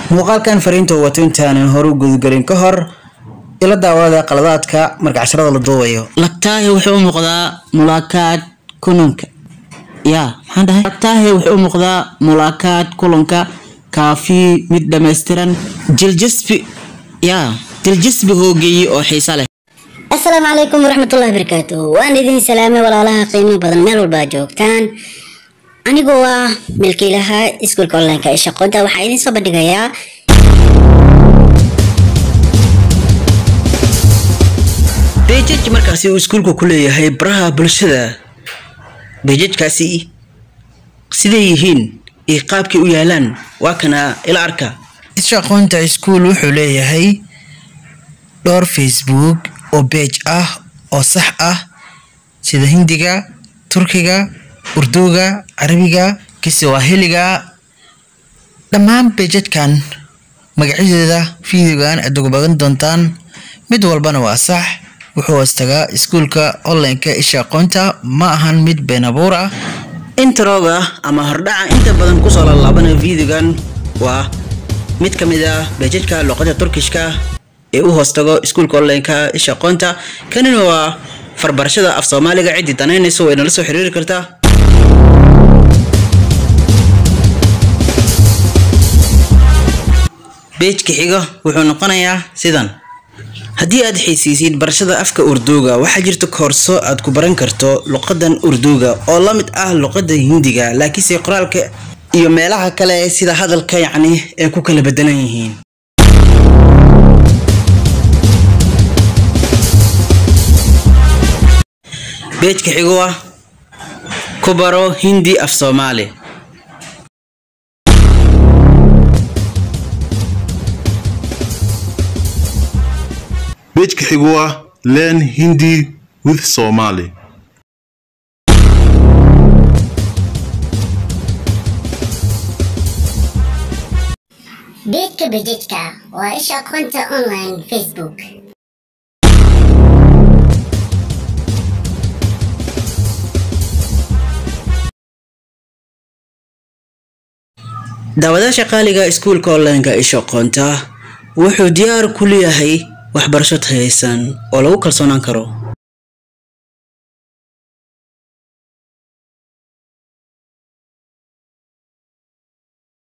muuqaalkan fariinta wato intaan hore u gudgalin ka hor ila daawada qaladaadka marka casharada la duubayo. lagtaahi wuxuu u muuqdaa mulaakaad kununka maxaan dhahay lagtaahi wuxuu u muuqdaa mulaakaad kulunka kaafi mid dhameystiran jiljisbi hoogeeyay oo xiiso leh. السلام عليكم ورحمة الله وبركاته وأنا دين سلامة ولا لها قيمة بدل مال والباجوكتان أنا جوا ملكي لها إسكول كلنا كإيش قدها وحيني صبر دقيقة بيجت مركزي إسكول كلية هي برها بالشدة بيجت كاسي سيديهين إيقابك ويالان وكنا إلى أركا إيش قنت إسكول وحلية هي دور فيسبوك oo page oo sax sida Hindiga, Turkiga, Urduga, Arabiga, Kiswahiliga dhammaan page-kan magacyadooda fiidigan aad ugu bagan doontaan mid walbana waa sax wuxuu astaga iskuulka online-ka isha aqoonta ma ahan mid been abuur ah introga ama hordhaca inta badan ku soo laabana fiidigan waa mid kamid ah page-ka luqadda Turkishka u hoostago iskuulka online-ka isha aqoonta kanina waa farbarashada af Soomaaliga cid danaynayso way nala soo xiriiri kartaa page-ka xiga wuxuu noqonayaa sidan haddii aad xiisaysid barashada afka Urduga waxa jirta koorso aad ku baran karto luqadan Urduga oo la mid ah luqadda Hindiga laakiin qoraalka iyo meelaha kale sida hadalka ee ku kala bedelan yihiin page-ka xigo waa ku baro Hindi af Soomaali page-ka xigo waa learn Hindi with Somali بيجتك وإيش أقنت أونلاين فيسبوك daawadaasha qaaliga iskuulka online-ka isha aqoonta wuxuu diyaar ku leeyahay waxbarasho tayeysan oo lagu kalsoonaan karo